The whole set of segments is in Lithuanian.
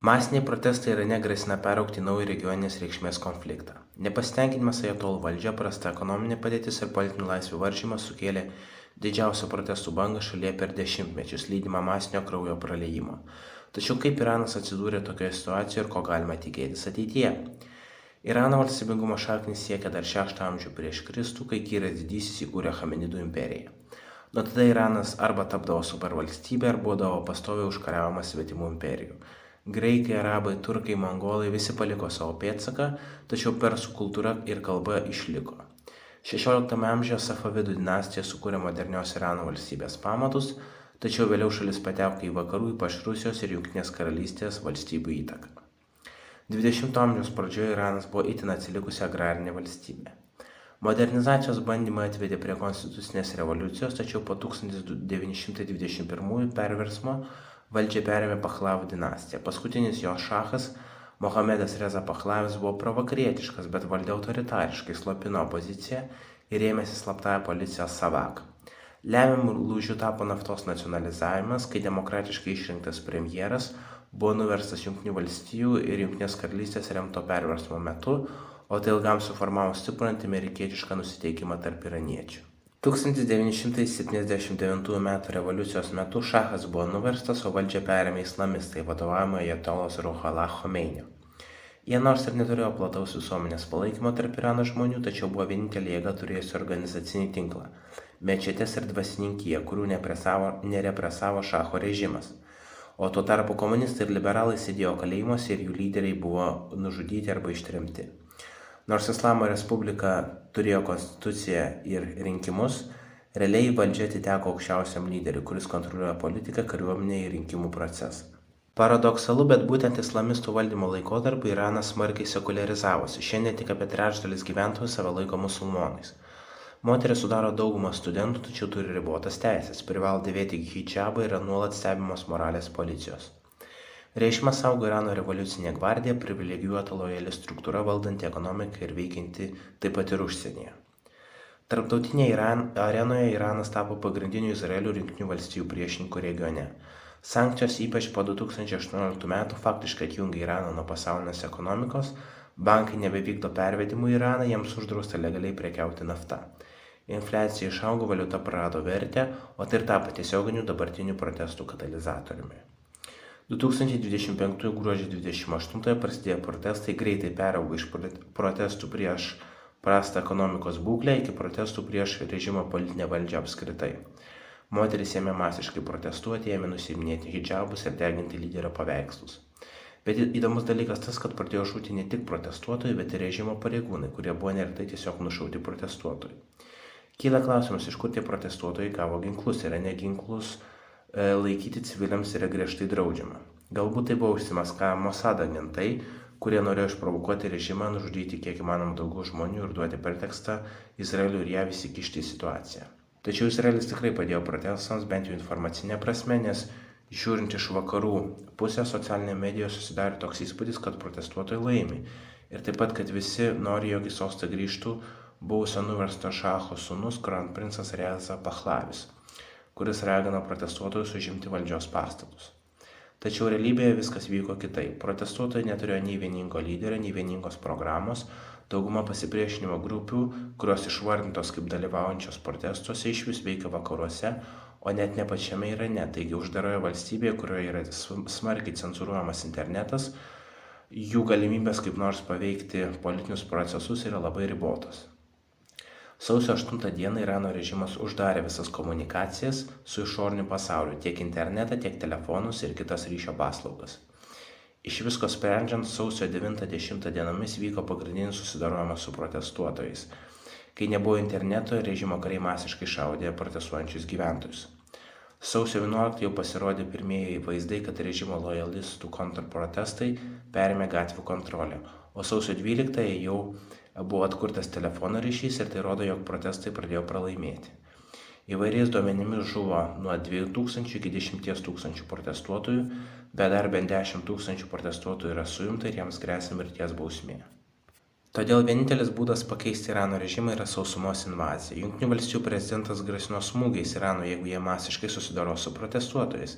Masiniai protestai Irane grasina peraugti į naują regioninės reikšmės konfliktą. Nepasitenkinimas ajatolų valdžia, prasta ekonominė padėtis ir politinių laisvių varžymas sukėlė didžiausią protestų bangą šalyje per dešimtmečius, lydimą masinio kraujo praliejimo. Tačiau kaip Iranas atsidūrė tokioje situacijoje ir ko galima tikėtis ateityje? Irano valstybingumo šaknys siekia dar 6 amžių prieš Kristų, kai Kyras didysis įkūrė Chaminidų imperiją. Nuo tada Iranas arba tapdavo supervalstybė, arba būdavo pastoviai užkariaujamas svetimų imperijų. Graikai, arabai, turkai, mongolai visi paliko savo pėdsaką, tačiau persų kultūra ir kalba išliko. 16 amžiuje Safavidų dinastija sukūrė modernios Irano valstybės pamatus, tačiau vėliau šalis pateko į vakarų, ypač Rusijos ir Jungtinės karalystės valstybių įtaką. 20 amžiaus pradžioje Iranas buvo itin atsilikusi agrarinė valstybė. Modernizacijos bandymai atvedė prie konstitucinės revoliucijos, tačiau po 1921 perversmo valdžią perėmė Pahlavų dinastija. Paskutinis jos šachas, Mohamedas Reza Pahlavis, buvo provakarietiškas, bet valdė autoritariškai, slopino opoziciją ir ėmėsi slaptąją policiją Savak. Lemiamų lūžių tapo naftos nacionalizavimas, kai demokratiškai išrinktas premjeras buvo nuverstas Jungtinių valstijų ir Jungtinės karalystės remto perversmo metu, o tai ilgam suformavo stiprų antiamerikietišką nusiteikimą tarp iraniečių. 1979 m. revoliucijos metu šachas buvo nuverstas, o valdžią perėmė islamistai, vadovaujami ajatolos Ruhollah Chomeinio. Jie nors ir neturėjo plataus visuomenės palaikymo tarp Irano žmonių, tačiau buvo vienintelė jėga turėjusi organizacinį tinklą – mečetes ir dvasininkiją, kurių nerepresavo šacho režimas. O tuo tarpu komunistai ir liberalai sėdėjo kalėjimuose ir jų lyderiai buvo nužudyti arba ištremti. Nors Islamo Respublika turėjo konstituciją ir rinkimus, realiai valdžia atiteko aukščiausiam lyderiui, kuris kontroliuoja politiką, kariuomenę ir rinkimų procesą. Paradoksalu, bet būtent islamistų valdymo laikotarpiu Iranas smarkiai sekuliarizavosi. Šiandien tik apie trečdalis gyventojų save laiko musulmonais. Moterys sudaro daugumą studentų, tačiau turi ribotas teisės, privalo dėvėti hidžabą ir yra nuolat stebimos moralės policijos. Režimą saugo Irano revoliucinė gvardija, privilegijuota lojali struktūra valdanti ekonomiką ir veikianti taip pat ir užsienyje. Tarptautinėje arenoje Iranas tapo pagrindiniu Izraelio ir Jungtinių valstijų priešininku regione. Sankcijos ypač po 2018 metų faktiškai atjungė Iraną nuo pasaulinės ekonomikos, bankai nebevykdo pervedimų į Iraną, jiems uždrausta legaliai prekiauti nafta. Infliacija išaugo, valiuta prarado vertę, o tai ir tapo tiesioginiu dabartinių protestų katalizatoriumi. 2025 gruodžio 28 prasidėjo protestai, greitai peraugo iš protestų prieš prastą ekonomikos būklę iki protestų prieš režimo politinę valdžią apskritai. Moterys ėmė masiškai protestuoti, ėmė nusiiminėti hidžabus ir deginti lyderio paveikslus. Bet įdomus dalykas tas, kad pradėjo žūti ne tik protestuotojai, bet ir režimo pareigūnai, kurie buvo neretai tiesiog nušauti protestuotojai. Kyla klausimas, iš kur tie protestuotojai gavo ginklus, yra neginklus laikyti civiliams yra griežtai draudžiama. Galbūt tai buvo užsimaskavę Mossad agentai, kurie norėjo išprovokuoti režimą, nužudyti kiek įmanoma daugiau žmonių ir duoti pretekstą Izraeliui ir JAV įsikišti į situaciją. Tačiau Izraelis tikrai padėjo protestams, bent jau informacinė prasme, nes žiūrint iš vakarų pusės socialinėje medijoje susidarė toks įspūdis, kad protestuotojai laimi. Ir taip pat, kad visi nori, jog į sostą grįžtų buvusio nuversto šacho sūnus kronprincas Reza Pahlavis, kuris ragino protestuotojus užimti valdžios pastatus. Tačiau realybėje viskas vyko kitaip. Protestuotojai neturėjo nei vieningo lyderio, nei vieningos programos, dauguma pasipriešinimo grupių, kurios išvardintos kaip dalyvaujančios protestuose, iš vis veikia vakaruose, o net ne pačiame Irane, taigi uždaroje valstybėje, kurioje yra smarkiai cenzūruojamas internetas, jų galimybės kaip nors paveikti politinius procesus yra labai ribotos. Sausio 8 dieną Irano režimas uždarė visas komunikacijas su išoriniu pasauliu, tiek internetą, tiek telefonus ir kitas ryšio paslaugas. Iš visko sprendžiant, sausio 9-10 dienomis vyko pagrindinis susidorojimas su protestuotojais. Kai nebuvo interneto, režimo kariai masiškai šaudė protestuojančius gyventojus. Sausio 11 jau pasirodė pirmieji vaizdai, kad režimo lojalistų kontrprotestai perėmė gatvių kontrolę, o sausio 12 jau buvo atkurtas telefono ryšys ir tai rodo, jog protestai pradėjo pralaimėti. Įvairiais duomenimis žuvo nuo 2000 iki 10 000 protestuotojų, bet dar bent 10 000 protestuotojų yra suimta ir jiems gresia mirties bausmė. Todėl vienintelis būdas pakeisti Irano režimą yra sausumos invazija. Jungtinių valstijų prezidentas grasino smūgiais Irano, jeigu jie masiškai susidoros su protestuotojais.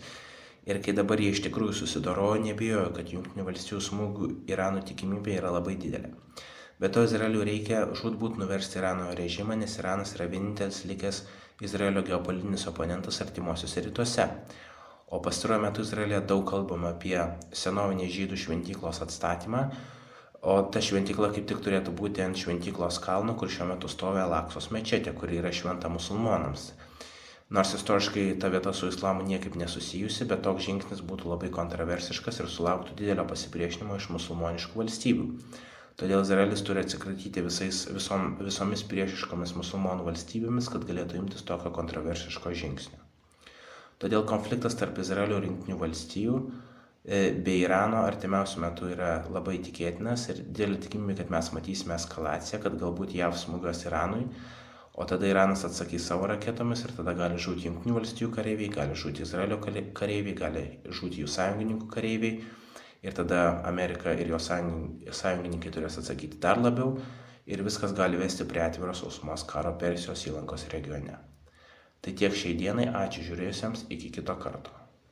Ir kai dabar jie iš tikrųjų susidorojo, nebijojo, kad Junktinių valstijų smūgių Iranų tikimybė yra labai didelė. Be to, Izraeliui reikia žūtbūt nuversti Irano režimą, nes Iranas yra vienintelis likęs Izraelio geopolitinis oponentas artimuosiuose rytuose. O pastaruoju metu Izraelėje daug kalbama apie senovinį žydų šventyklos atstatymą, o ta šventykla kaip tik turėtų būti ant šventyklos kalno, kur šiuo metu stovi Al-Aksos mečetė, kuri yra šventa musulmonams. Nors istoriškai ta vieta su islamu niekaip nesusijusi, bet toks žingsnis būtų labai kontroversiškas ir sulauktų didelio pasipriešinimo iš musulmoniškų valstybių. Todėl Izraelis turi atsikratyti visomis priešiškomis musulmonų valstybėmis, kad galėtų imtis tokio kontroversiško žingsnio. Todėl konfliktas tarp Izraelio ir Junktinių valstijų bei Irano artimiausiu metu yra labai tikėtinas ir didelė tikimybė, kad mes matysime eskalaciją, kad galbūt JAV smūgiuos Iranui, o tada Iranas atsakys savo raketomis ir tada gali žūti Junktinių valstijų kareiviai, gali žūti Izraelio kareiviai, gali žūti jų sąjungininkų kareiviai ir tada Amerika ir jos sąjungininkai turės atsakyti dar labiau ir viskas gali vesti prie atviro sausumos karo Persijos įlankos regione. Tai tiek šiai dienai, ačiū žiūrėjusiems, iki kito karto.